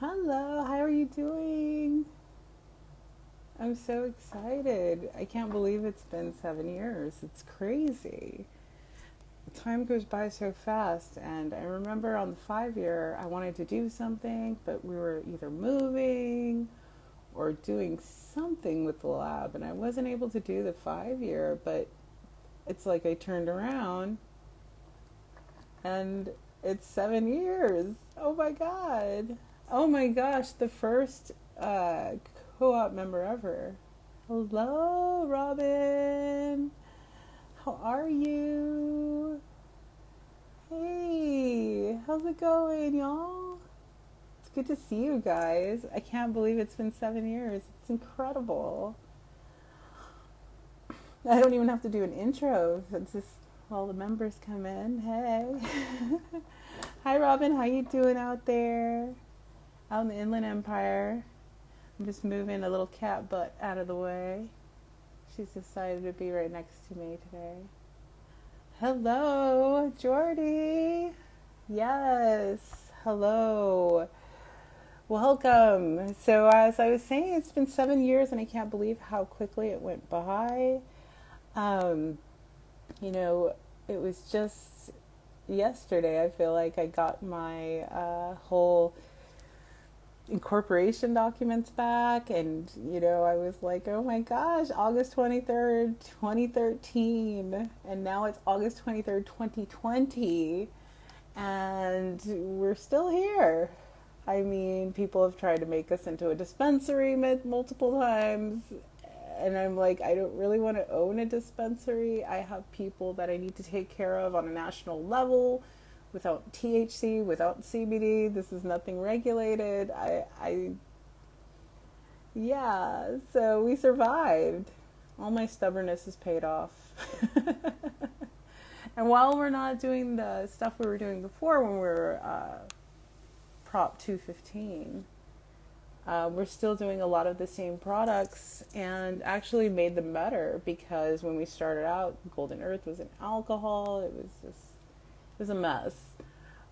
Hello, how are you doing? I'm so excited. I can't believe it's been 7 years. It's crazy. Time goes by so fast. And I remember on the 5 year, I wanted to do something, but we were either moving or doing something with the lab. And I wasn't able to do the 5 year, but it's like I turned around and it's 7 years. Oh my God. Oh my gosh, the first uh, co op member ever. Hello, Robin. How are you? Hey, how's it going, y'all? It's good to see you guys. I can't believe it's been 7 years. It's incredible. I don't even have to do an intro. It's just all the members come in. Hey. Hi, Robin. How you doing out there? Out in the Inland Empire. I'm just moving a little cat butt out of the way. She's decided to be right next to me today. Hello, Jordy. Yes, hello. Welcome. So, as I was saying, it's been 7 years, and I can't believe how quickly it went by. Um, you know, it was just yesterday. I feel like I got my whole incorporation documents back, and I was like, oh my gosh, August 23rd 2013, and now it's August 23rd 2020, and we're still here. I mean, people have tried to make us into a dispensary multiple times, and I'm like, I don't really want to own a dispensary. I have people that I need to take care of on a national level without THC, without CBD. This is nothing regulated. Yeah, so we survived. All my stubbornness is paid off. And while we're not doing the stuff we were doing before when we were Prop 215, we're still doing a lot of the same products and actually made them better, because when we started out, Golden Earth was an alcohol. It was a mess.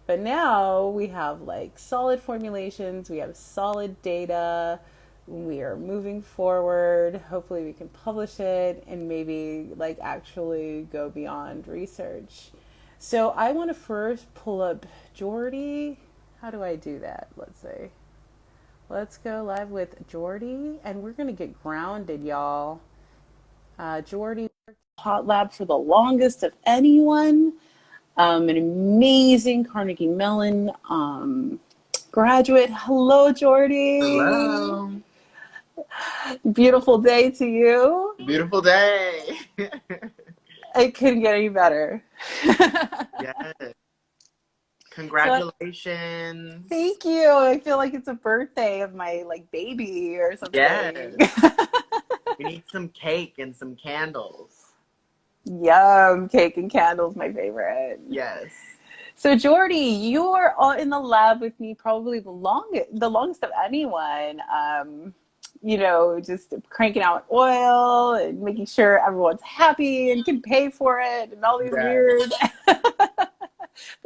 But now we have like solid formulations, we have solid data, we are moving forward. Hopefully, we can publish it and maybe like actually go beyond research. So, I want to first pull up Jordy. How do I do that? Let's see. Let's go live with Jordy, and we're going to get grounded, y'all. Jordy worked at ThePotLab for the longest of anyone. An amazing Carnegie Mellon graduate. Hello, Jordy. Hello. Beautiful day to you. Beautiful day. It couldn't get any better. Yes. So Congratulations. thank you. I feel like it's a birthday of my like baby or something. Yes. We need some cake and some candles. Yum, cake and candles, my favorite. Yes. So Jordy, you are all in the lab with me probably the longest of anyone. Just cranking out oil and making sure everyone's happy and can pay for it and all these Yes. weird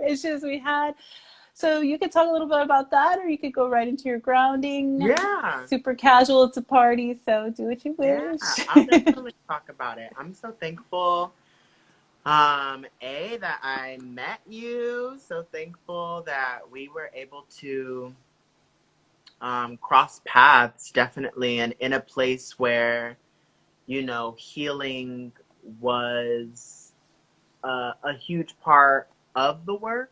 issues we had. So you could talk a little bit about that, or you could go right into your grounding. Yeah. Super casual, it's a party, so do what you Yeah. wish. I'll definitely talk about it. I'm so thankful. That I met you. So thankful that we were able to cross paths, definitely, and in a place where healing was a huge part of the work.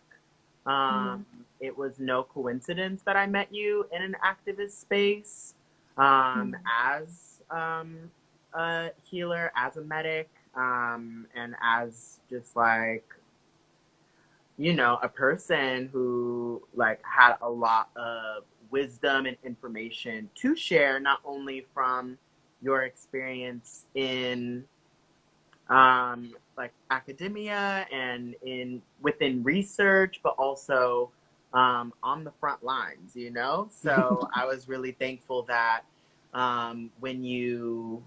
Mm, Um, it was no coincidence that I met you in an activist space mm, as a healer, as a medic, and as just like, a person who like had a lot of wisdom and information to share, not only from your experience in like academia and in within research, but also on the front lines. So I was really thankful that when you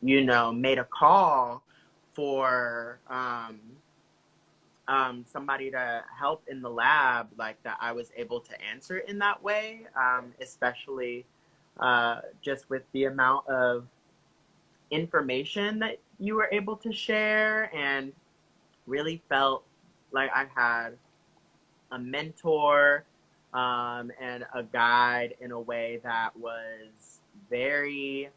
made a call for somebody to help in the lab, like that I was able to answer in that way, especially just with the amount of information that you were able to share, and really felt like I had a mentor and a guide in a way that was very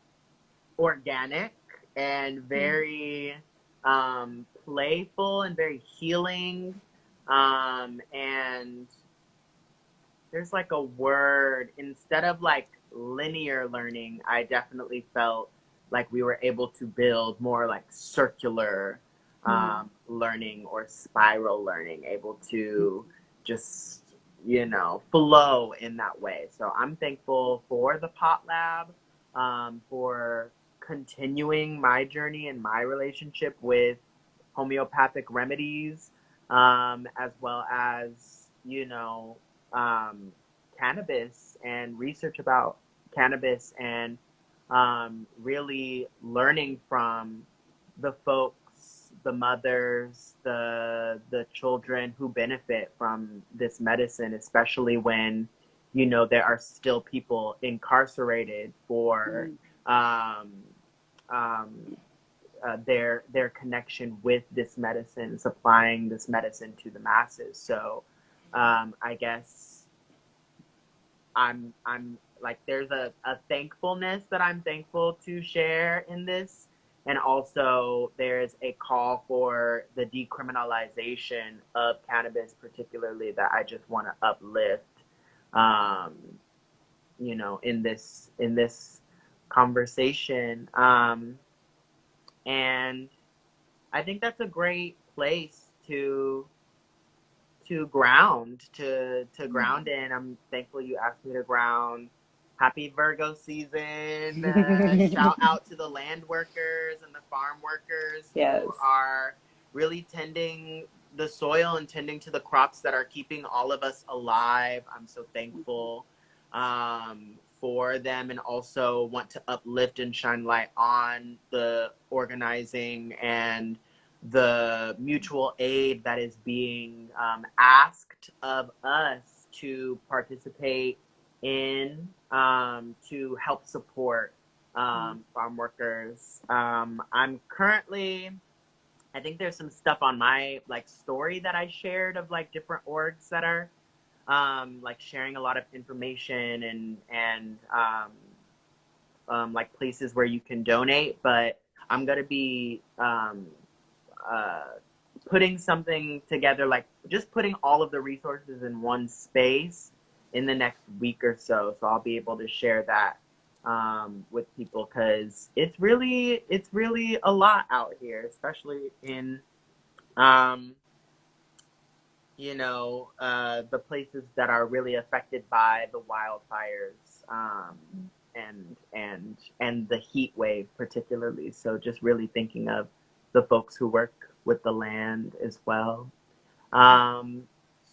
organic and very playful and very healing. And there's like a word, instead of like linear learning, I definitely felt like we were able to build more like circular learning or spiral learning, able to just, flow in that way. So I'm thankful for the PotLab, for continuing my journey and my relationship with homeopathic remedies, as well as, cannabis and research about cannabis, and really learning from the folks, the mothers, the children who benefit from this medicine, especially when, there are still people incarcerated for their connection with this medicine, supplying this medicine to the masses. So I guess I'm like, there's a thankfulness that I'm thankful to share in this. And also there's a call for the decriminalization of cannabis, particularly, that I just want to uplift, in this conversation. And I think that's a great place to ground, to ground in. I'm thankful you asked me to ground. Happy Virgo season. Shout out to the land workers and the farm workers Yes. who are really tending the soil and tending to the crops that are keeping all of us alive. I'm so thankful for them, and also want to uplift and shine light on the organizing and the mutual aid that is being asked of us to participate in, to help support farm workers. I'm currently, I think there's some stuff on my like story that I shared of like different orgs that are like sharing a lot of information and like places where you can donate. But I'm gonna be putting something together, like just putting all of the resources in one space in the next week or so. So I'll be able to share that with people, because it's really a lot out here, especially in the places that are really affected by the wildfires, and the heat wave particularly. So just really thinking of the folks who work with the land as well.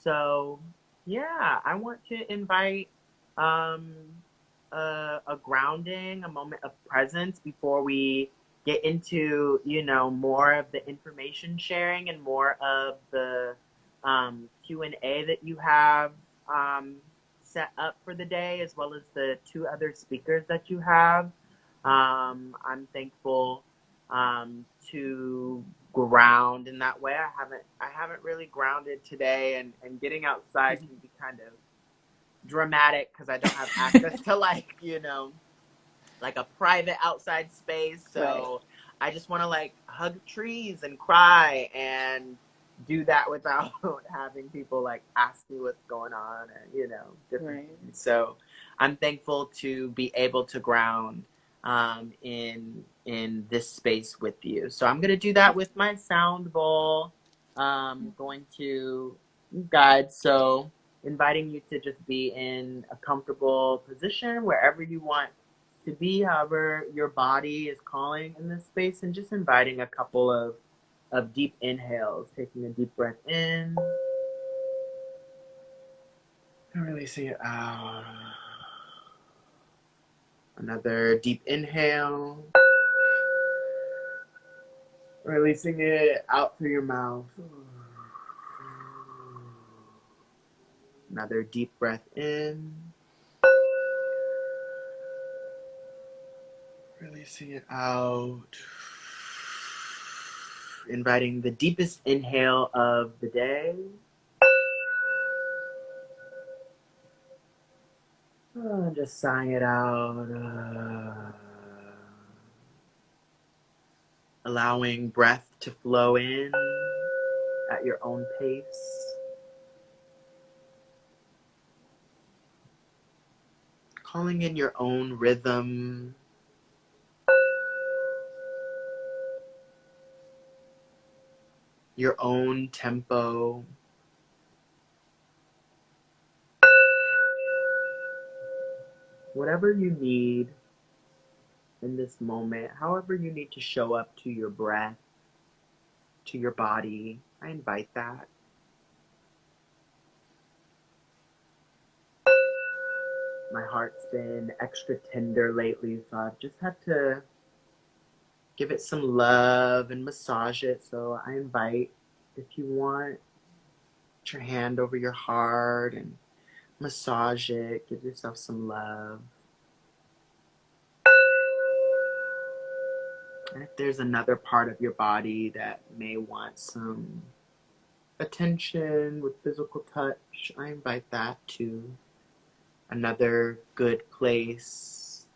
So yeah, I want to invite a grounding, a moment of presence before we get into, more of the information sharing and more of the Q&A that you have set up for the day, as well as the two other speakers that you have. I'm thankful to ground in that way. I haven't really grounded today, and getting outside can be kind of dramatic because I don't have access to like a private outside space. So right. I just want to like hug trees and cry and do that without having people like ask me what's going on, and different right. things. So I'm thankful to be able to ground in this space with you. So I'm going to do that with my sound bowl. Going to guide, so inviting you to just be in a comfortable position wherever you want to be, however your body is calling in this space, and just inviting a couple of deep inhales, taking a deep breath in and releasing it out. Another deep inhale, releasing it out through your mouth. Another deep breath in. Releasing it out. Inviting the deepest inhale of the day. Just sighing it out. Allowing breath to flow in at your own pace. Calling in your own rhythm. Your own tempo. Whatever you need in this moment, however you need to show up to your breath, to your body, I invite that. My heart's been extra tender lately, so I've just had to give it some love and massage it. So I invite, if you want, put your hand over your heart and massage it. Give yourself some love. And if there's another part of your body that may want some attention with physical touch, I invite that too. Another good place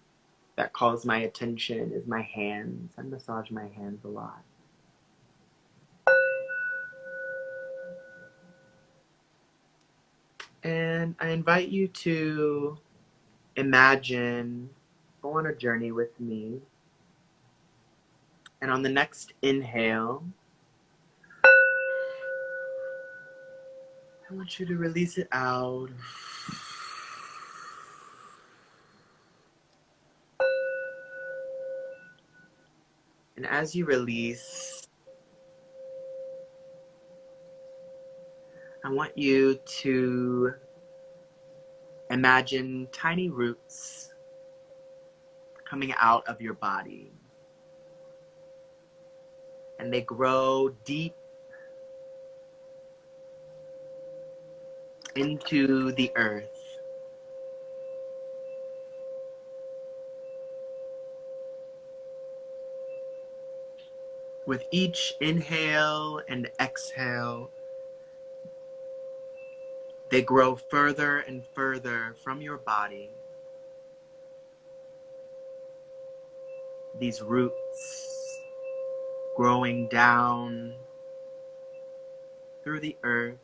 that calls my attention is my hands. I massage my hands a lot. And I invite you to imagine, go on a journey with me. And on the next inhale, I want you to release it out. And as you release, I want you to imagine tiny roots coming out of your body. And they grow deep into the earth. With each inhale and exhale, they grow further and further from your body. These roots growing down through the earth,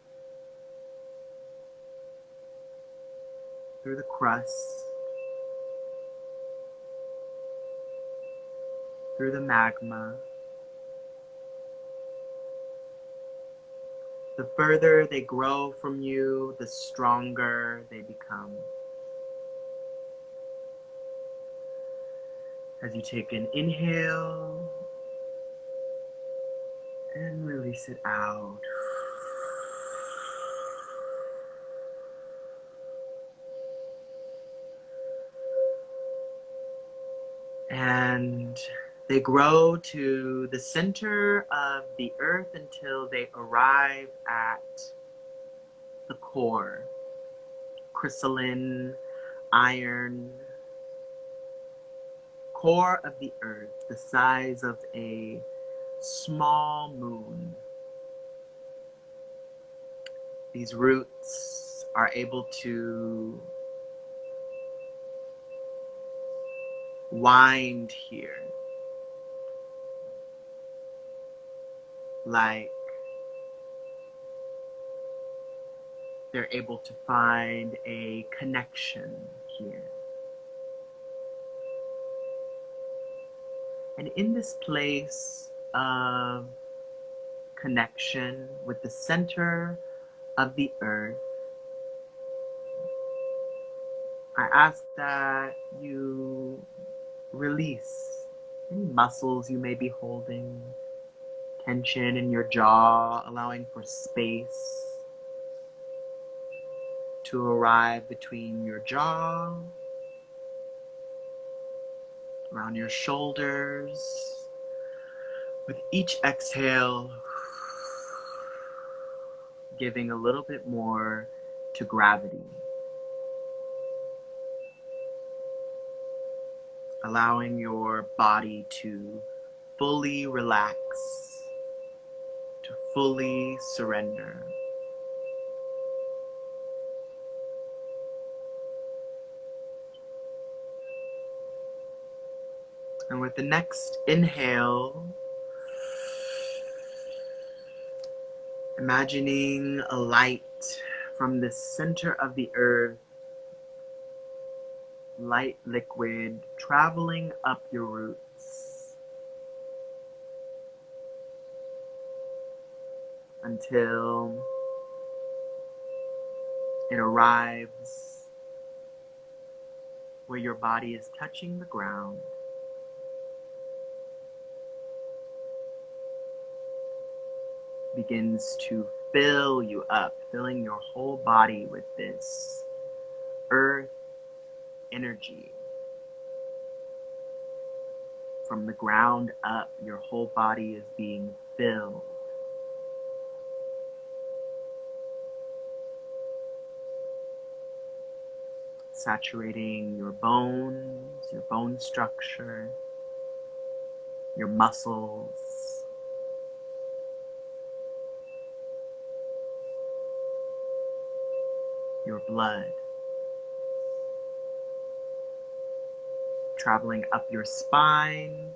through the crust, through the magma. The further they grow from you, the stronger they become. As you take an inhale and release it out. And they grow to the center of the earth until they arrive at the core. Crystalline, iron, core of the earth, the size of a small moon. These roots are able to wind here, like they're able to find a connection here. And in this place of connection with the center of the earth, I ask that you release any muscles you may be holding, tension in your jaw, allowing for space to arrive between your jaw, around your shoulders. With each exhale, giving a little bit more to gravity. Allowing your body to fully relax, to fully surrender. And with the next inhale, imagining a light from the center of the earth, light liquid traveling up your roots until it arrives where your body is touching the ground. Begins to fill you up, filling your whole body with this earth energy. From the ground up, your whole body is being filled. Saturating your bones, your bone structure, your muscles, your blood, traveling up your spine,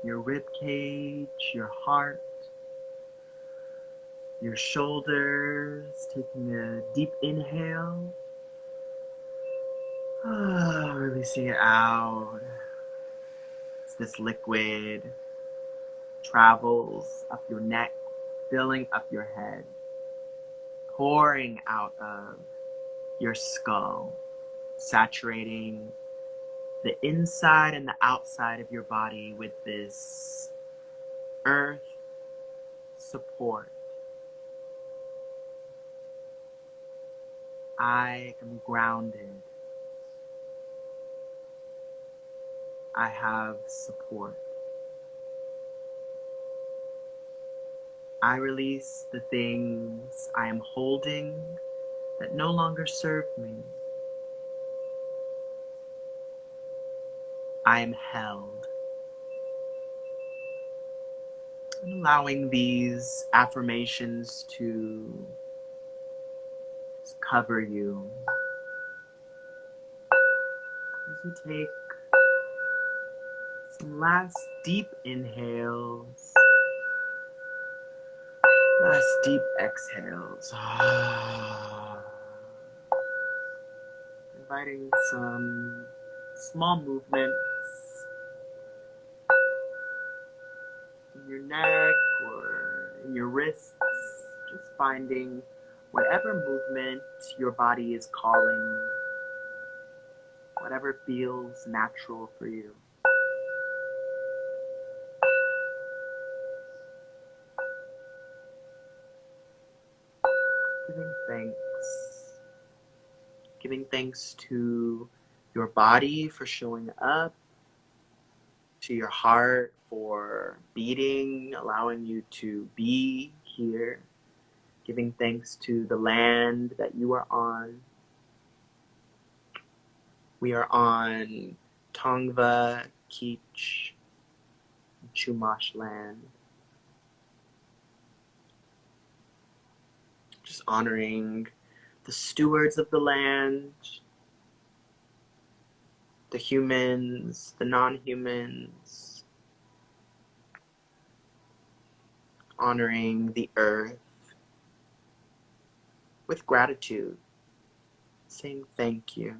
your rib cage, your heart, your shoulders, taking a deep inhale, releasing it out. As this liquid travels up your neck, filling up your head, pouring out of your skull, saturating the inside and the outside of your body with this earth support. I am grounded. I have support. I release the things I am holding that no longer serve me. I am held. And allowing these affirmations to cover you as you take some last deep inhales. Last deep exhales. Inviting some small movements in your neck or in your wrists. Just finding whatever movement your body is calling, whatever feels natural for you. Giving thanks. Giving thanks to your body for showing up, to your heart for beating, allowing you to be here. Giving thanks to the land that you are on. We are on Tongva, Keech, Chumash land. Just honoring the stewards of the land, the humans, the non-humans, honoring the earth with gratitude, saying thank you.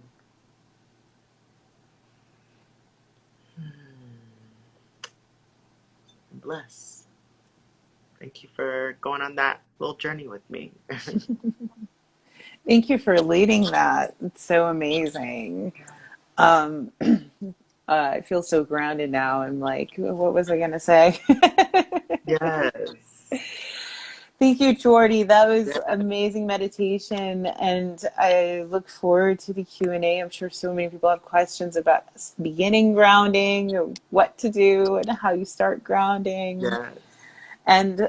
And bless. Thank you for going on that little journey with me. Thank you for leading that. It's so amazing. I feel so grounded now. I'm like, what was I going to say? Yes. Thank you, Jordy. That was Yes. amazing meditation, and I look forward to the Q&A. I'm sure so many people have questions about beginning grounding, or what to do, and how you start grounding. Yes. And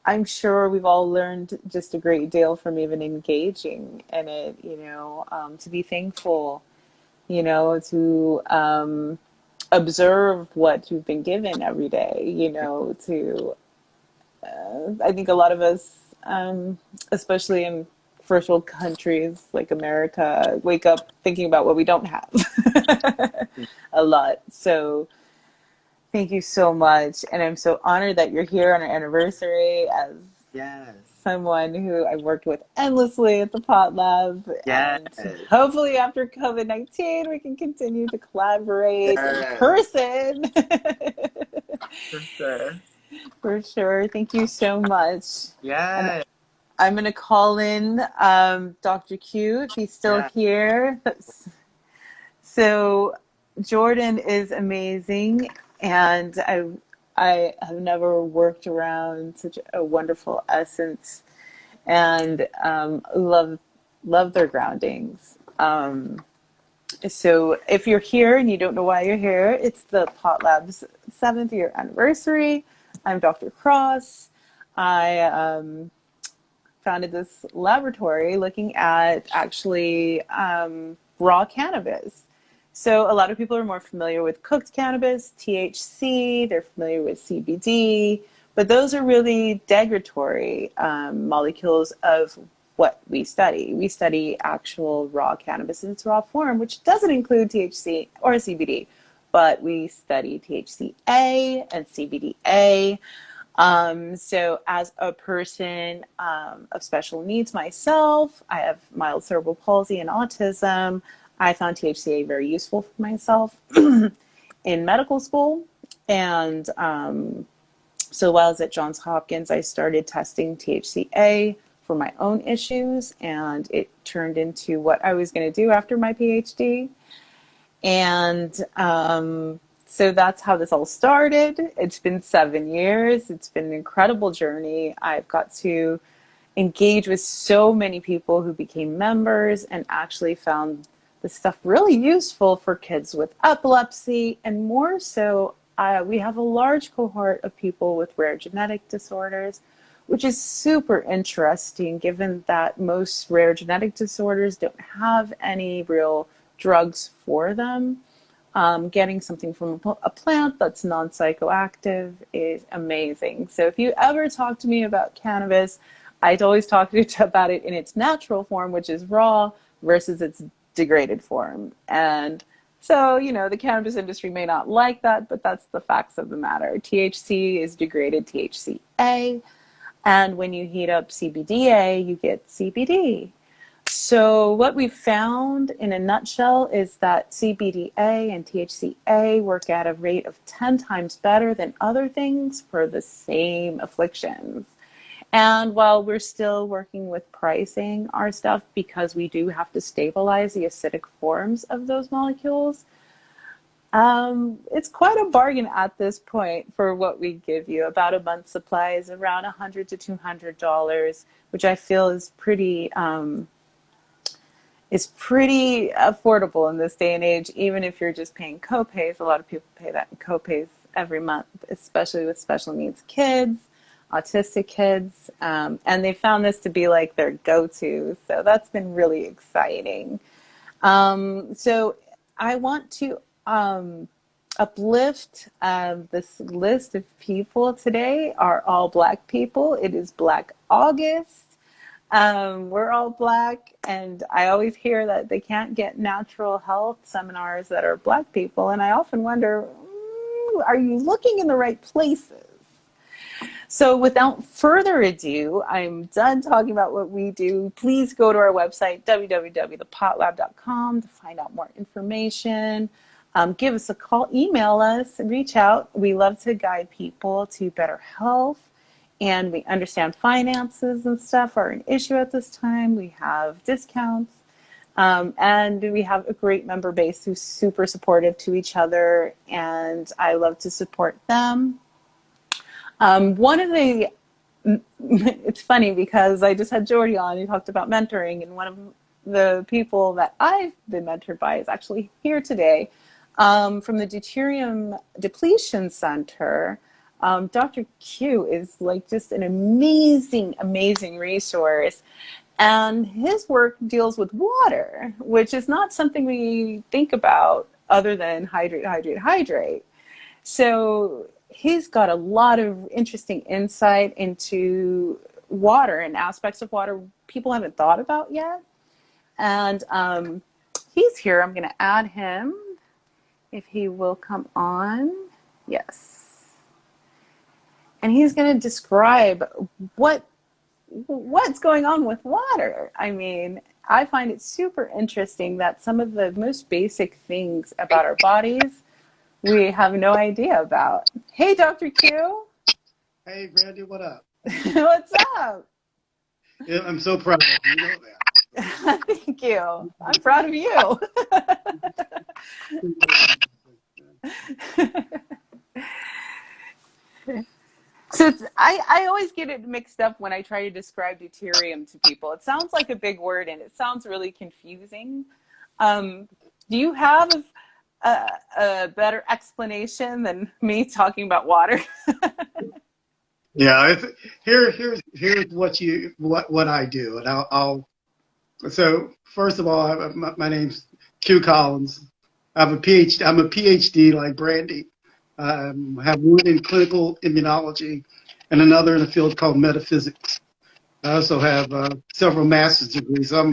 I'm sure we've all learned just a great deal from even engaging in it, to be thankful, to observe what you've been given every day, I think a lot of us, especially in first world countries like America, wake up thinking about what we don't have a lot. So thank you so much. And I'm so honored that you're here on our anniversary as Yes. someone who I worked with endlessly at the PotLab. Yes. And hopefully after COVID-19, we can continue to collaborate in Yes. person. For sure. For sure. Thank you so much. And Yes. I'm going to call in Dr. Q if he's still Yes. here. So Jordan is amazing, and I have never worked around such a wonderful essence, and love their groundings. So if you're here and you don't know why you're here, it's the PotLab's 7th year anniversary. I'm Dr. Cross. I founded this laboratory looking at actually raw cannabis. So a lot of people are more familiar with cooked cannabis, THC, they're familiar with CBD, but those are really degradatory molecules of what we study. We study actual raw cannabis in its raw form, which doesn't include THC or CBD, but we study THCA and CBDA. So as a person of special needs myself, I have mild cerebral palsy and autism. I found THCA very useful for myself in medical school. And so while I was at Johns Hopkins, I started testing THCA for my own issues, and it turned into what I was going to do after my Ph.D. And so that's how this all started. It's been 7 years. It's been an incredible journey. I've got to engage with so many people who became members and actually found this stuff really useful for kids with epilepsy, and more so, we have a large cohort of people with rare genetic disorders, which is super interesting given that most rare genetic disorders don't have any real drugs for them. Getting something from a plant that's non-psychoactive is amazing. So if you ever talk to me about cannabis, I'd always talk to you about it in its natural form, which is raw, versus its degraded form. And so, the cannabis industry may not like that, but that's the facts of the matter. THC is degraded THCA, and when you heat up CBDA, you get CBD. So what we found in a nutshell is that CBDA and THCA work at a rate of 10 times better than other things for the same afflictions. And while we're still working with pricing our stuff because we do have to stabilize the acidic forms of those molecules, it's quite a bargain at this point for what we give you. About a month's supply is around $100 to $200, which I feel is pretty affordable in this day and age, even if you're just paying copays. A lot of people pay that in copays every month, especially with special needs kids, autistic kids, and they found this to be like their go-to. So that's been really exciting. So I want to uplift this list of people today are all Black people. It is Black August. We're all Black, and I always hear that they can't get natural health seminars that are Black people, and I often wonder, are you looking in the right places? So without further ado, I'm done talking about what we do. Please go to our website, www.thepotlab.com, to find out more information. Give us a call, email us, reach out. We love to guide people to better health. And we understand finances and stuff are an issue at this time. We have discounts. And we have a great member base who's super supportive to each other. And I love to support them. It's funny because I just had Jordy on, he talked about mentoring, and one of the people that I've been mentored by is actually here today from the Deuterium Depletion Center. Dr. Q is like just an amazing, amazing resource. And his work deals with water, which is not something we think about other than hydrate, hydrate, hydrate. So he's got a lot of interesting insight into water and aspects of water people haven't thought about yet. And he's here. I'm going to add him if he will come on. Yes. And he's going to describe what's going on with water. I mean, I find it super interesting that some of the most basic things about our bodies we have no idea about. Hey, Dr. Q. Hey, Brandy, what up? What's up? Yeah, I'm so proud of you. You know that. Thank you. I'm proud of you. So I always get it mixed up when I try to describe deuterium to people. It sounds like a big word and it sounds really confusing. Do you have a better explanation than me talking about water? Yeah, here's what I do, and I'll so first of all, my name's Q Collins. I'm a PhD like Brandy. I have one in clinical immunology and another in a field called metaphysics. I also have several master's degrees. I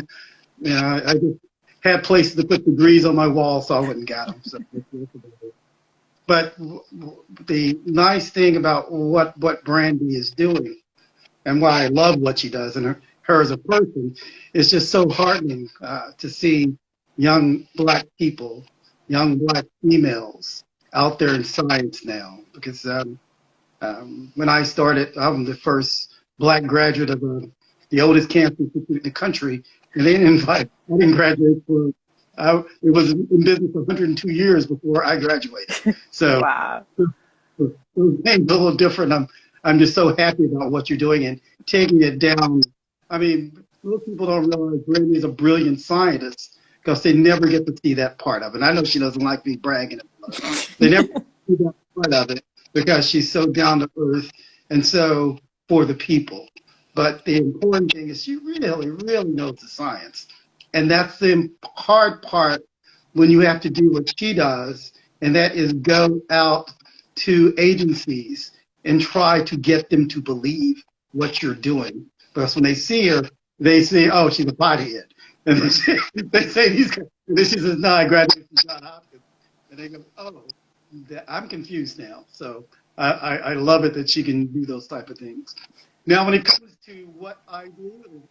just had places to put degrees on my wall, so I went and got them. So. But the nice thing about what Brandy is doing and why I love what she does and her as a person is just so heartening to see young black people, young black females out there in science now. Because when I started, I'm the first black graduate of the oldest campus institute in the country, and they didn't invite. I didn't graduate for. It was in business for 102 years before I graduated. So Wow. things are a little different. I'm just so happy about what you're doing and taking it down. I mean, most people don't realize Brandy is a brilliant scientist because they never get to see that part of it. And I know she doesn't like me bragging about it. They never see that part of it because she's so down to earth and so for the people. But the important thing is she really, really knows the science. And that's the hard part when you have to do what she does, and that is go out to agencies and try to get them to believe what you're doing. Because when they see her, they say, oh, she's a pothead. And they say these guys, and then she says, no, I graduated from Johns Hopkins. And they go, oh, I'm confused now. So I love it that she can do those type of things. Now, when it comes to what I do,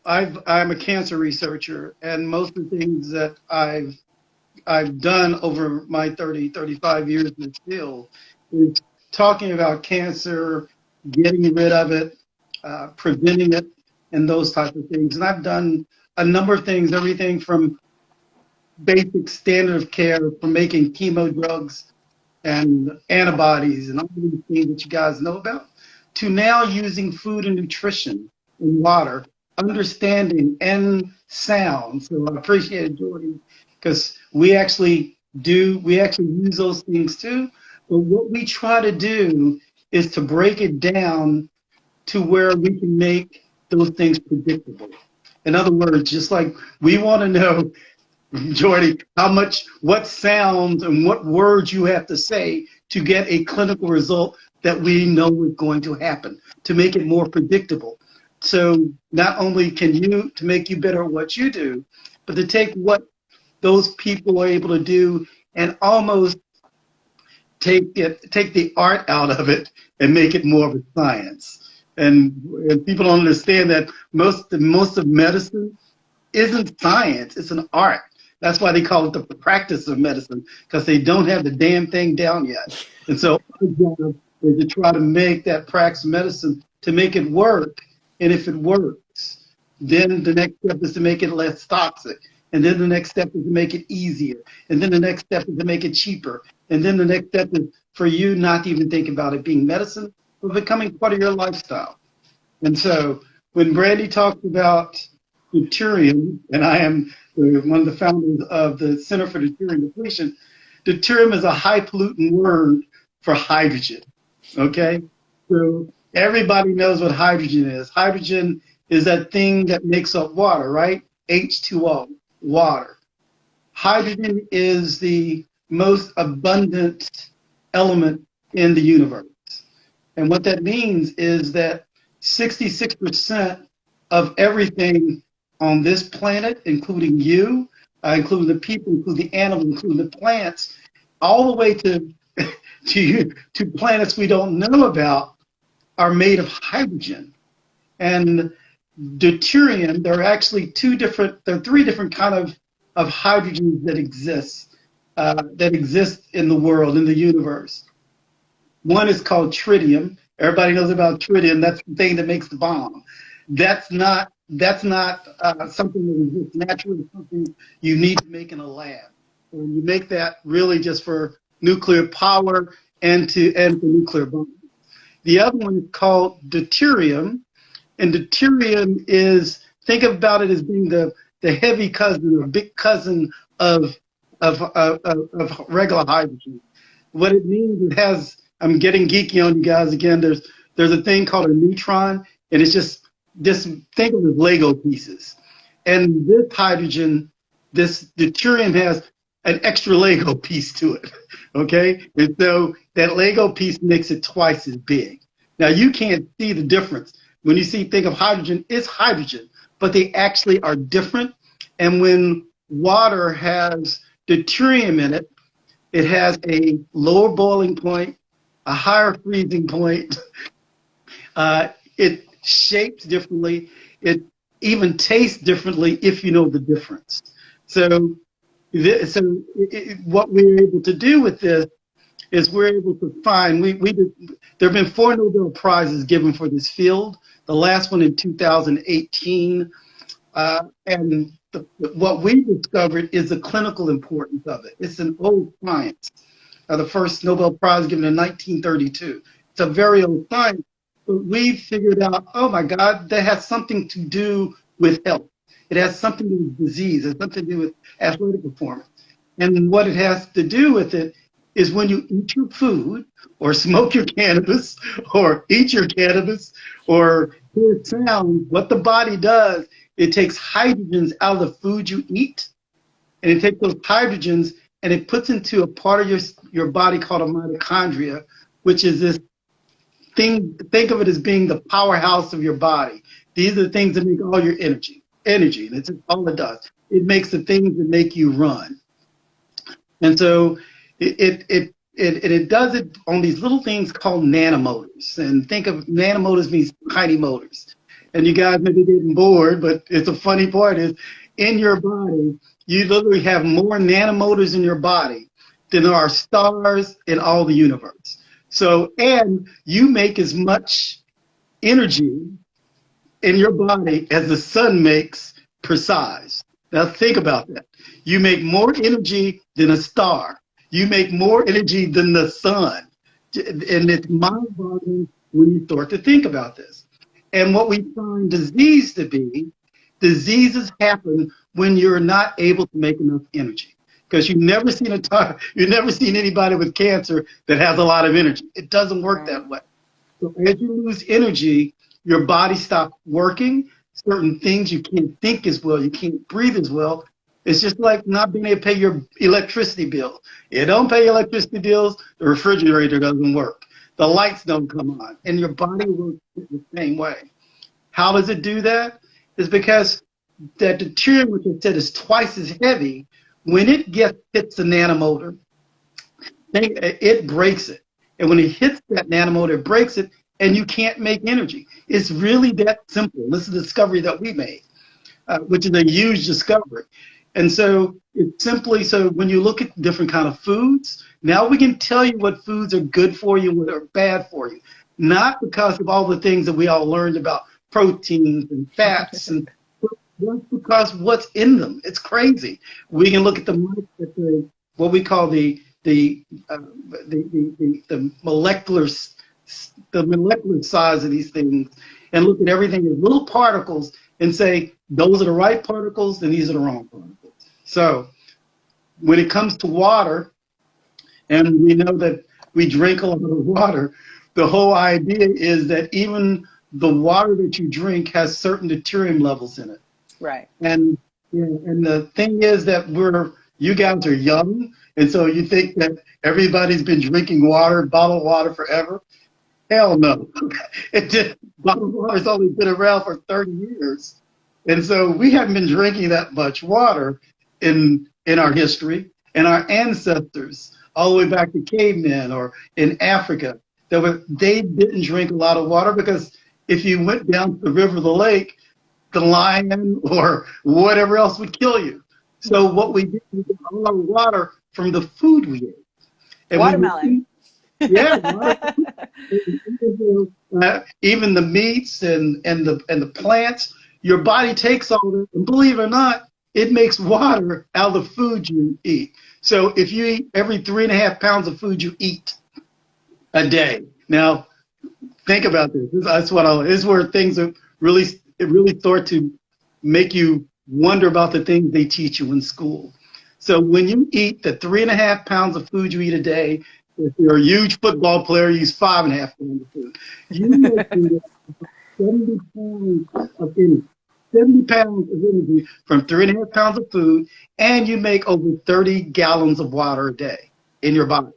I'm a cancer researcher, and most of the things that I've done over my 35 years in this field is talking about cancer, getting rid of it, preventing it, and those types of things. And I've done a number of things, everything from basic standard of care, from making chemo drugs and antibodies and all these things that you guys know about, to now using food and nutrition and water, understanding and sound. So I appreciate it, Jordan, because we actually use those things too. But what we try to do is to break it down to where we can make those things predictable. In other words, just like we want to know, Jordy, what sounds and what words you have to say to get a clinical result that we know is going to happen, to make it more predictable. So not only can to make you better at what you do, but to take what those people are able to do and almost take the art out of it and make it more of a science. And people don't understand that most of medicine isn't science, it's an art. That's why they call it the practice of medicine, because they don't have the damn thing down yet. And so our job is to try to make that practice of medicine to make it work. And if it works, then the next step is to make it less toxic. And then the next step is to make it easier. And then the next step is to make it cheaper. And then the next step is for you not to even think about it being medicine, but becoming part of your lifestyle. And so when Brandy talks about deuterium, and I am one of the founders of the Center for Deuterium Depletion, deuterium is a high pollutant word for hydrogen, okay? So everybody knows what hydrogen is. Hydrogen is that thing that makes up water, right? H2O, water. Hydrogen is the most abundant element in the universe. And what that means is that 66% of everything on this planet, including you, including the people, including the animals, including the plants, all the way to to planets we don't know about, are made of hydrogen. And deuterium, there are actually three different kind of hydrogens that exist in the world, in the universe. One is called tritium. Everybody knows about tritium. That's the thing that makes the bomb. That's not something that exists naturally. It's something you need to make in a lab. And you make that really just for nuclear power and for nuclear bombs. The other one is called deuterium, and deuterium is, think about it as being the heavy cousin or big cousin of regular hydrogen. What it means, it has, I'm getting geeky on you guys again. There's a thing called a neutron, and it's just think of it as Lego pieces. And this hydrogen, this deuterium, has an extra Lego piece to it, okay? And so that Lego piece makes it twice as big. Now you can't see the difference. When you think of hydrogen, it's hydrogen, but they actually are different. And when water has deuterium in it, it has a lower boiling point, a higher freezing point. It shapes differently. It even tastes differently if you know the difference. So what we're able to do with this is we're able to find, there have been 4 Nobel Prizes given for this field, the last one in 2018. And what we discovered is the clinical importance of it. It's an old science. The first Nobel Prize given in 1932. It's a very old science, but we figured out, oh my God, that has something to do with health. It has something to do with disease. It has something to do with athletic performance. And what it has to do with it is when you eat your food or smoke your cannabis or eat your cannabis or hear sound, what the body does, it takes hydrogens out of the food you eat, and it takes those hydrogens and it puts into a part of your body called a mitochondria, which is this thing, think of it as being the powerhouse of your body. These are the things that make all your energy, and it's all it does. It makes the things that make you run. And so it does it on these little things called nanomotors. And think of nanomotors means tiny motors. And you guys may be getting bored, but it's a funny part is in your body, you literally have more nanomotors in your body than there are stars in all the universe. So, and you make as much energy in your body as the sun makes per size. Now think about that. You make more energy than a star. You make more energy than the sun. And it's mind-boggling when you start to think about this. And what we find disease to be, diseases happen when you're not able to make enough energy. Because you've never seen anybody with cancer that has a lot of energy. It doesn't work that way. So as you lose energy, your body stops working. Certain things you can't think as well, you can't breathe as well. It's just like not being able to pay your electricity bill. You don't pay your electricity bills, the refrigerator doesn't work. The lights don't come on, and your body works the same way. How does it do that? It's because that deuterium, which I said is twice as heavy, when it hits the nanomotor, it breaks it. And when it hits that nanomotor, it breaks it, and you can't make energy. It's really that simple. This is a discovery that we made, which is a huge discovery. And so it's simply, so when you look at different kind of foods, now we can tell you what foods are good for you and what are bad for you. Not because of all the things that we all learned about proteins and fats, and just because what's in them. It's crazy. We can look at what we call the molecular size of these things and look at everything as little particles and say, those are the right particles and these are the wrong particles. So when it comes to water, and we know that we drink a lot of water. The whole idea is that even the water that you drink has certain deuterium levels in it. Right. And yeah, and the thing is that you guys are young, and so you think that everybody's been drinking water, bottled water forever. Hell no. Bottled water's only been around for 30 years. And so we haven't been drinking that much water in our history, and our ancestors, all the way back to cavemen or in Africa, they didn't drink a lot of water because if you went down to the river or the lake, the lion or whatever else would kill you. So what we did was get a lot of water from the food we ate. And watermelon. Yeah, even the meats and the plants, your body takes all that, and believe it or not, it makes water out of the food you eat. So if you eat every 3.5 pounds of food you eat a day, now think about this. This is where things are really start to make you wonder about the things they teach you in school. So when you eat the 3.5 pounds of food you eat a day, if you're a huge football player, you use 5.5 pounds of food. You make 70 pounds of energy. 70 pounds of energy from 3.5 pounds of food, and you make over 30 gallons of water a day in your body.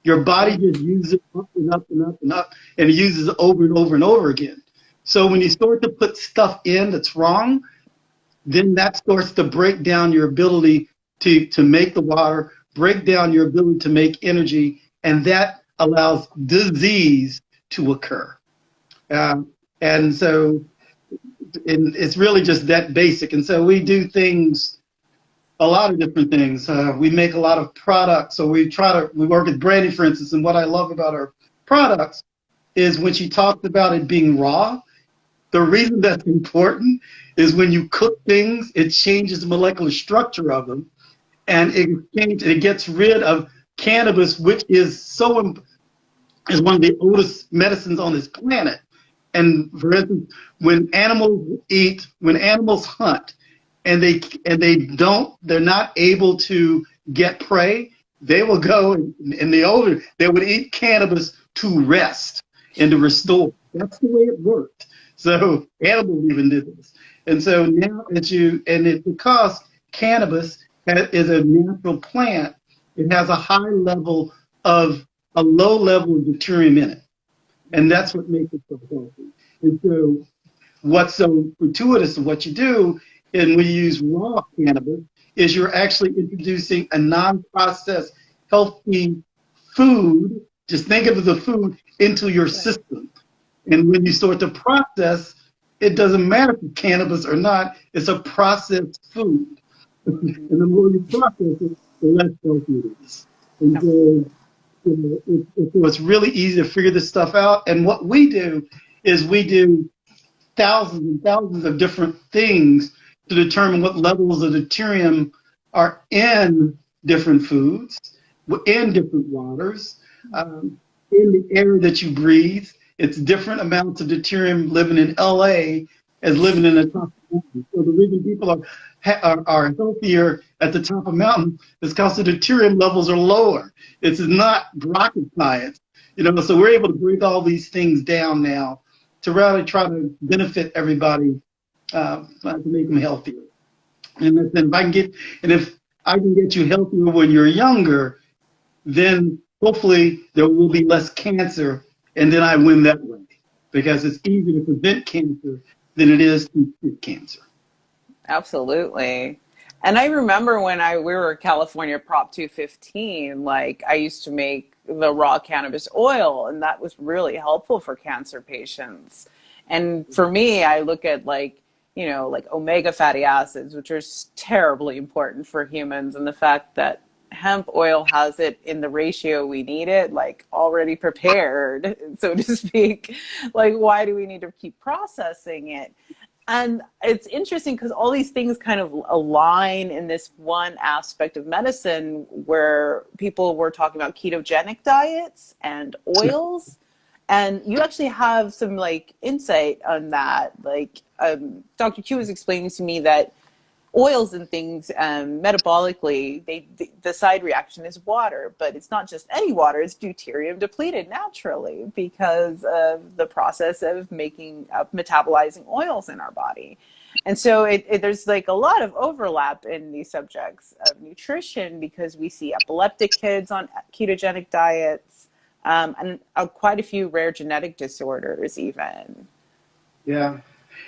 Your body just uses it up and up and up and up, and it uses it over and over and over again. So when you start to put stuff in that's wrong, then that starts to break down your ability to make the water, break down your ability to make energy, and that allows disease to occur. And so it's really just that basic. And so we do things, a lot of different things. We make a lot of products. So we work with Brandy, for instance, and what I love about our products is when she talked about it being raw, the reason that's important is when you cook things, it changes the molecular structure of them, and it gets rid of cannabis, which is one of the oldest medicines on this planet. And for instance, when animals hunt, and they're not able to get prey, they will go they would eat cannabis to rest and to restore. That's the way it worked. So animals even did this. And so now because cannabis is a natural plant, it has a low level of deuterium in it. And that's what makes it so healthy. And so what's so fortuitous of what you do, and when you use raw cannabis, is you're actually introducing a non-processed, healthy food, just think of it as a food, into your system. And when you start to process, it doesn't matter if it's cannabis or not, it's a processed food. And the more you process it, the less healthy it is. And so, it's really easy to figure this stuff out. And what we do is we do thousands and thousands of different things to determine what levels of deuterium are in different foods, in different waters, in the air that you breathe. It's different amounts of deuterium living in LA as living in the top of the mountain. So the reason people are healthier at the top of a mountain is because the deuterium levels are lower. It's not rocket science, so we're able to break all these things down now to really try to benefit everybody, to make them healthier. And if I can get you healthier when you're younger, then hopefully there will be less cancer, and then I win that way, because it's easier to prevent cancer than it is to treat cancer. Absolutely. And I remember when we were California Prop 215, I used to make the raw cannabis oil, and that was really helpful for cancer patients. And for me, I look at omega fatty acids, which are terribly important for humans, and the fact that hemp oil has it in the ratio we need it, already prepared, so to speak. Why do we need to keep processing it? And it's interesting because all these things kind of align in this one aspect of medicine where people were talking about ketogenic diets and oils. And you actually have some insight on that. Dr. Q was explaining to me that oils and things, metabolically, the side reaction is water, but it's not just any water, it's deuterium depleted naturally because of the process of metabolizing oils in our body. And so there's like a lot of overlap in these subjects of nutrition because we see epileptic kids on ketogenic diets, and quite a few rare genetic disorders even. Yeah.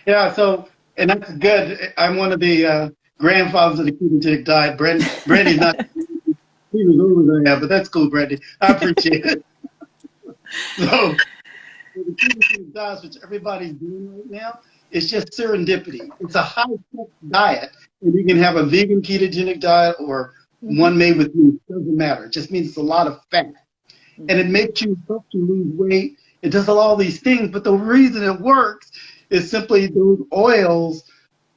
Yeah. So, and that's good. I'm one of the grandfathers of the ketogenic diet. Brandy's not, he was older than I am, but that's cool, Brandy. I appreciate it. So, the ketogenic diet, which everybody's doing right now, it's just serendipity. It's a high-tech diet, and you can have a vegan ketogenic diet or one made with meat. It doesn't matter. It just means it's a lot of fat. And it helps you lose weight. It does all these things, but the reason it works is simply those oils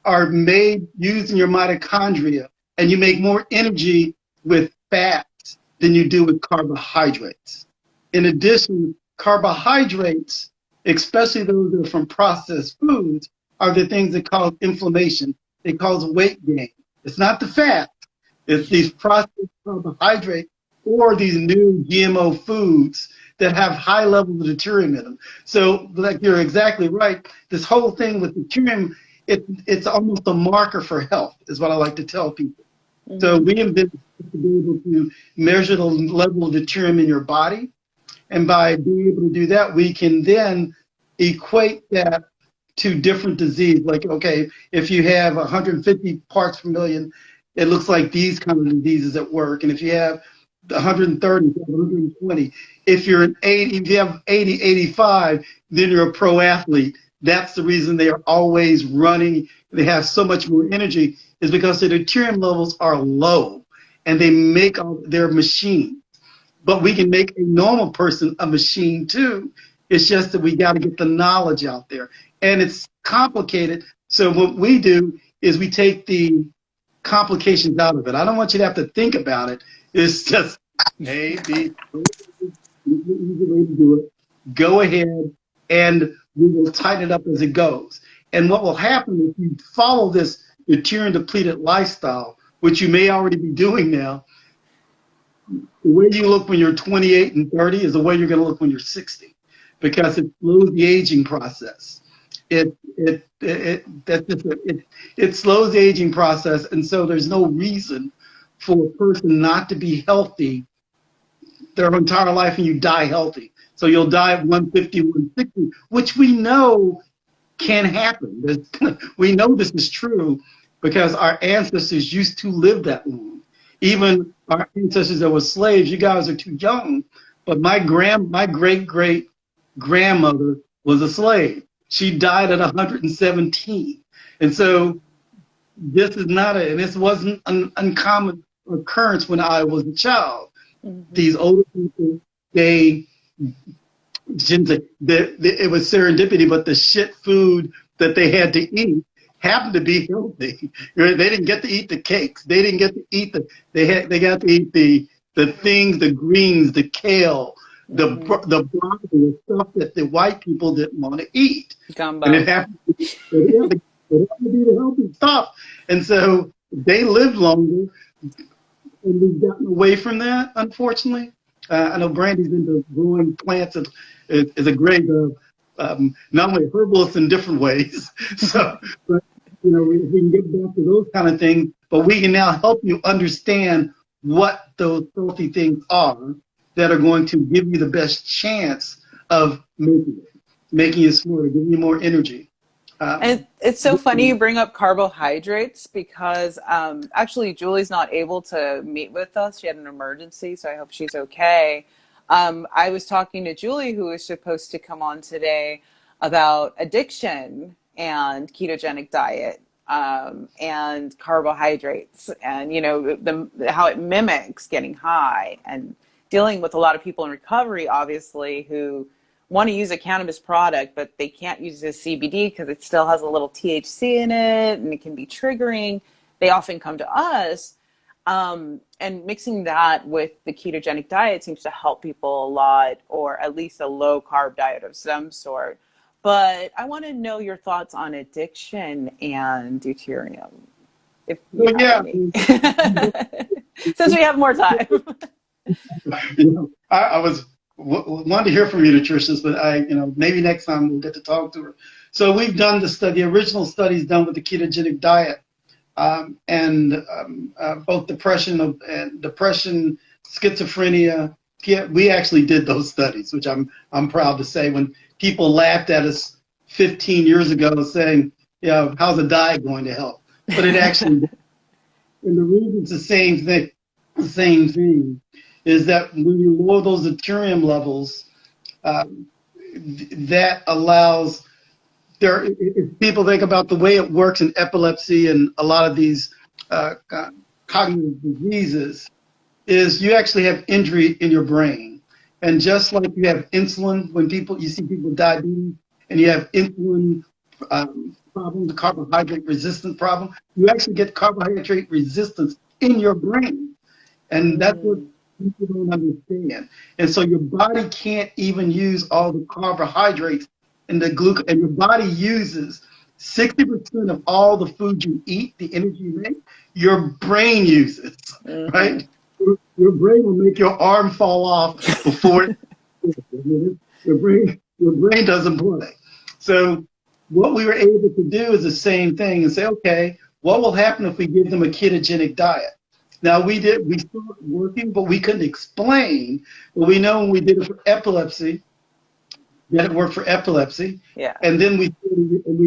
are used in your mitochondria, and you make more energy with fats than you do with carbohydrates. In addition, carbohydrates, especially those that are from processed foods, are the things that cause inflammation. They cause weight gain. It's not the fat. It's these processed carbohydrates or these new GMO foods that have high levels of deuterium in them. So, like, you're exactly right. This whole thing with deuterium, it's almost a marker for health, is what I like to tell people. So we invented to be able to measure the level of deuterium in your body. And by being able to do that, we can then equate that to different disease. Like, okay, if you have 150 parts per million, it looks like these kind of diseases at work. And if you have 130, 120, if you're an 80, if you have 80, 85, then you're a pro athlete. That's the reason they are always running. They have so much more energy, is because their deuterium levels are low and they make their machine. But we can make a normal person a machine too. It's just that we got to get the knowledge out there. And it's complicated. So what we do is we take the complications out of it. I don't want you to have to think about it. It's just maybe easy way to do it. Go ahead and we will tighten it up as it goes. And what will happen if you follow this deuterium depleted lifestyle, which you may already be doing now, the way you look when you're 28 and 30 is the way you're going to look when you're 60, because it slows the aging process. It slows the aging process, and so there's no reason for a person not to be healthy their entire life and you die healthy. So you'll die at 150, 160, which we know can happen. We know this is true because our ancestors used to live that long. Even our ancestors that were slaves, you guys are too young, but my great-great grandmother was a slave. She died at 117. And so this is not and this wasn't an uncommon occurrence when I was a child. These older people, it was serendipity, but the shit food that they had to eat happened to be healthy. They didn't get to eat the cakes. They didn't get to eat they got to eat the things, the greens, the kale, the broccoli, the stuff that the white people didn't want to eat. Gumbo. And it happened to be the healthy stuff. And so they lived longer, and we've gotten away from that, unfortunately. I know Brandy's into growing plants is a great, not only herbalist in different ways. So, but we can get back to those kind of things. But we can now help you understand what those healthy things are that are going to give you the best chance of making you smarter, giving you more energy. And it's so funny you bring up carbohydrates because actually Julie's not able to meet with us. She had an emergency, so I hope she's okay. I was talking to Julie, who was supposed to come on today, about addiction and ketogenic diet and carbohydrates and, how it mimics getting high and dealing with a lot of people in recovery, obviously, who want to use a cannabis product, but they can't use the CBD because it still has a little THC in it and it can be triggering. They often come to us, and mixing that with the ketogenic diet seems to help people a lot, or at least a low carb diet of some sort. But I want to know your thoughts on addiction and deuterium. if you So have yeah, any. Since we have more time. I was wanted to hear from you, nutritionists, but maybe next time we'll get to talk to her. So we've done the original studies done with the ketogenic diet, and both depression, schizophrenia. Yeah, we actually did those studies, which I'm proud to say. When people laughed at us 15 years ago, saying, "Yeah, how's a diet going to help?" But it actually, and the reason it's the same thing. The same thing is that when you lower those deuterium levels, that allows if people think about the way it works in epilepsy and a lot of these cognitive diseases, is you actually have injury in your brain. And just like you have insulin, when you see people with diabetes and you have insulin problem, the carbohydrate resistant problem, you actually get carbohydrate resistance in your brain. And that's what people don't understand. And so your body can't even use all the carbohydrates and the glucose, and your body uses 60% of all the food you eat, the energy you make, your brain uses, right? Your brain will make your arm fall off before your brain doesn't play. So what we were able to do is the same thing and say, okay, what will happen if we give them a ketogenic diet? Now we started working, but we couldn't explain. But we know when we did it for epilepsy, that it worked for epilepsy. Yeah. And then we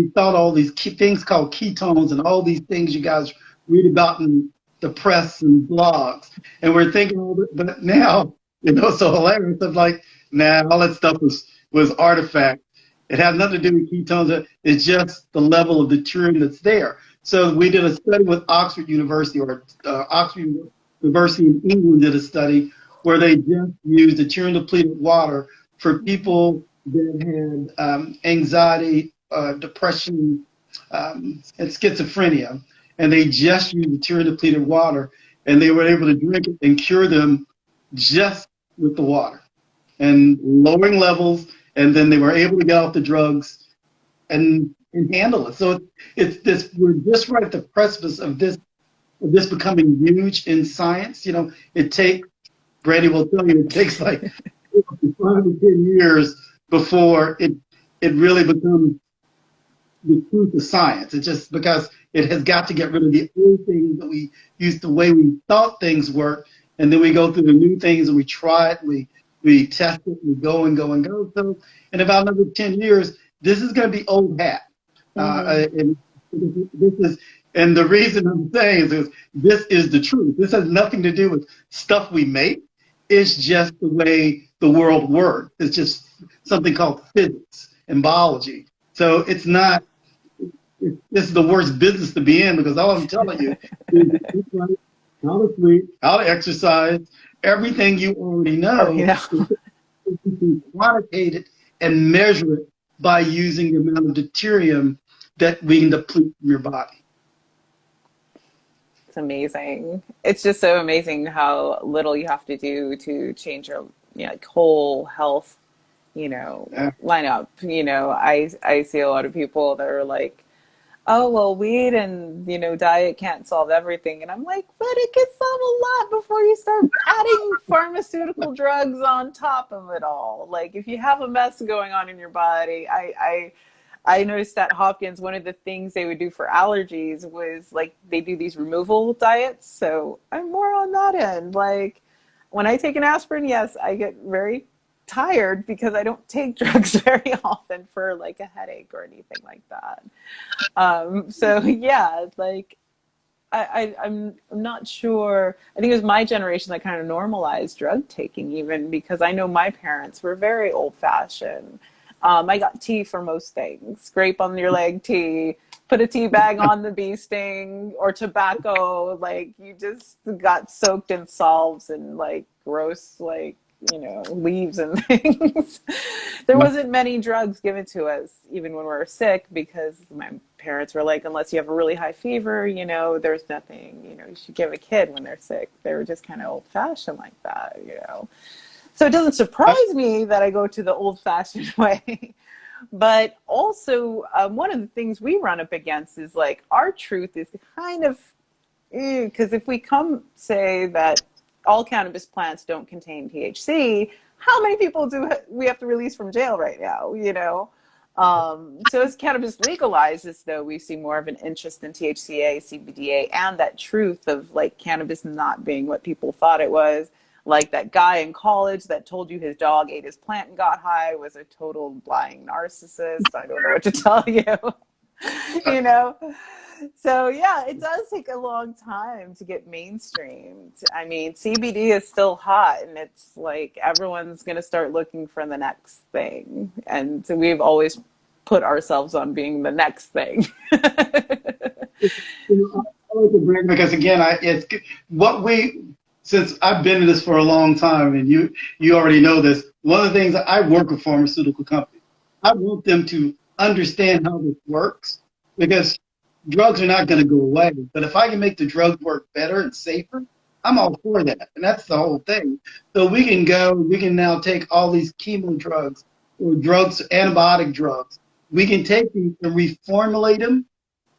thought all these things called ketones and all these things you guys read about in the press and blogs. And we're thinking, but now, it's so hilarious. I'm like, nah, all that stuff was artifact. It had nothing to do with ketones. It's just the level of deuterium that's there. So we did a study with Oxford University, Oxford University in England did a study where they just used deuterium-depleted water for people that had anxiety, depression, and schizophrenia. And they just used deuterium-depleted water, and they were able to drink it and cure them just with the water and lowering levels. And then they were able to get off the drugs and handle it. So it's this. We're just right at the precipice of this becoming huge in science. It takes. Brandy will tell you it takes like 5 to 10 years before it really becomes the truth of science. It's just because it has got to get rid of the old things that we used, the way we thought things work, and then we go through the new things and we try it, we test it, we go and go and go. So in about another 10 years, this is going to be old hat. And this is, and the reason I'm saying is this is the truth. This has nothing to do with stuff we make. It's just the way the world works. It's just something called physics and biology. So it's not. This is the worst business to be in because all I'm telling you is how to sleep, how to exercise, everything you already know. You can quantitate it and measure it by using the amount of deuterium that we can deplete from your body. It's amazing. It's just so amazing how little you have to do to change your whole health, lineup. I see a lot of people that are like, oh, well, weed and, diet can't solve everything. And I'm like, but it can solve a lot before you start adding pharmaceutical drugs on top of it all. Like, if you have a mess going on in your body, I noticed at Hopkins, one of the things they would do for allergies was, like, they do these removal diets. So I'm more on that end. Like, when I take an aspirin, yes, I get very tired because I don't take drugs very often for, like, a headache or anything like that. So yeah, like I'm not sure. I think it was my generation that kind of normalized drug taking, even because I know my parents were very old fashioned. I got tea for most things. Scrape on your leg tea, put a tea bag on the bee sting, or tobacco. Like, you just got soaked in salves and like gross, like, leaves and things. There wasn't many drugs given to us even when we were sick because my parents were like, unless you have a really high fever, there's nothing, you should give a kid when they're sick. They were just kind of old fashioned like that. So it doesn't surprise me that I go to the old fashioned way. But also, one of the things we run up against is like our truth is kind of because if we come say that all cannabis plants don't contain THC, how many people do we have to release from jail right now, you know? So as cannabis legalizes, though, we see more of an interest in THCA, CBDA, and that truth of like cannabis not being what people thought it was. Like that guy in college that told you his dog ate his plant and got high was a total lying narcissist. I don't know what to tell you. You know? So yeah, it does take a long time to get mainstreamed. I mean, CBD is still hot, and it's like everyone's going to start looking for the next thing. And so we've always put ourselves on being the next thing. I like to bring, because again, it's what we, since I've been in this for a long time, and you already know this. One of the things that I work with pharmaceutical companies, I want them to understand how this works, because drugs are not going to go away. But if I can make the drugs work better and safer, I'm all for that. And that's the whole thing. So we can now take all these chemo drugs or drugs, antibiotic drugs. We can take these and reformulate them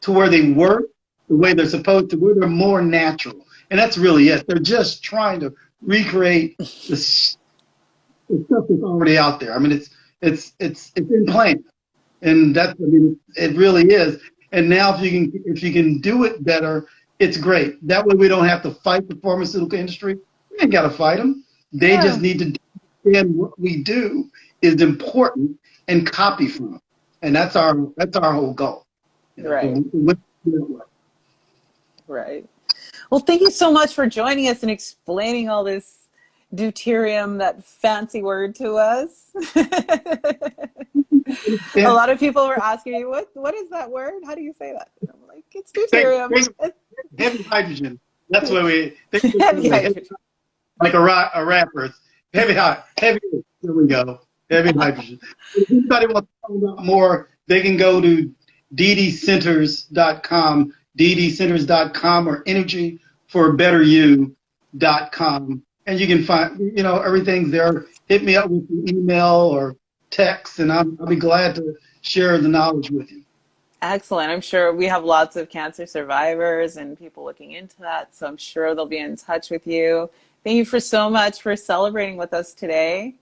to where they work the way they're supposed to, where they're more natural. And that's really it. They're just trying to recreate the stuff that's already out there. I mean, it's in plants. And that's, I mean, it really is. And now if you can do it better, it's great. That way we don't have to fight the pharmaceutical industry. We ain't got to fight them. They just need to understand what we do is important and copy from them. And that's our whole goal. You know, Right. Well, thank you so much for joining us and explaining all this deuterium, that fancy word, to us. A lot of people were asking me, what is that word? How do you say that? And I'm like, it's deuterium. Heavy hydrogen. That's what we Heavy hydrogen. Like a rapper. It's heavy. There we go. Heavy hydrogen. If anybody wants to find out more, they can go to ddcenters.com, ddcenters.com, or energyforbetteryou.com. And you can find, you know, everything's there. Hit me up with an email or text, and I'll be glad to share the knowledge with you. Excellent. I'm sure we have lots of cancer survivors and people looking into that, so I'm sure they'll be in touch with you. Thank you for so much for celebrating with us today.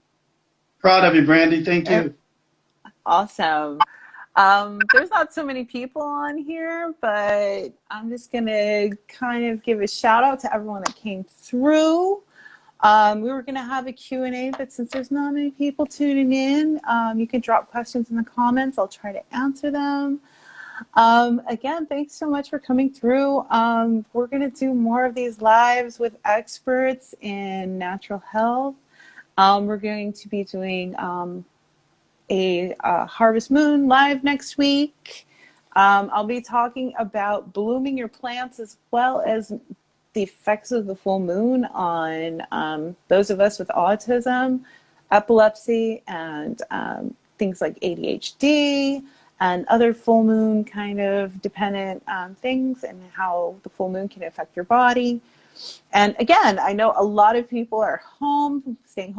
Proud of you, Brandy. Thank you. Awesome. There's not so many people on here, but I'm just going to kind of give a shout out to everyone that came through. We were going to have a Q&A, but since there's not many people tuning in, you can drop questions in the comments. I'll try to answer them. Again, thanks so much for coming through. We're going to do more of these lives with experts in natural health. We're going to be doing a Harvest Moon live next week. I'll be talking about blooming your plants as well as the effects of the full moon on those of us with autism, epilepsy, and things like ADHD and other full moon kind of dependent things, and how the full moon can affect your body. And again, I know a lot of people are home, staying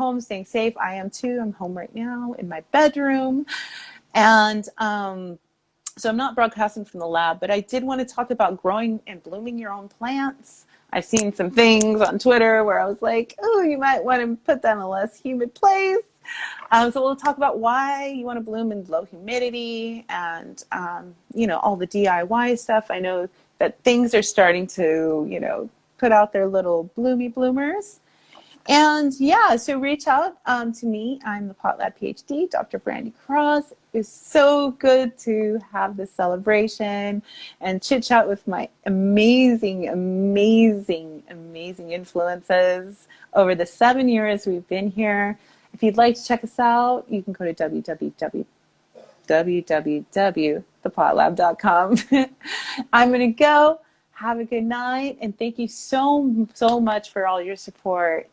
safe. I am too. I'm home right now in my bedroom. And so I'm not broadcasting from the lab, but I did want to talk about growing and blooming your own plants. I've seen some things on Twitter where I was like, oh, you might want to put that in a less humid place. So we'll talk about why you want to bloom in low humidity and, you know, all the DIY stuff. I know that things are starting to, you know, put out their little bloomy bloomers. And yeah, so reach out to me. I'm the PotLab Ph.D., Dr. Brandy Cross. It's so good to have this celebration and chit chat with my amazing influences over the 7 years we've been here. If you'd like to check us out, you can go to www.thepotlab.com. I'm going to go. Have a good night, and thank you so much for all your support.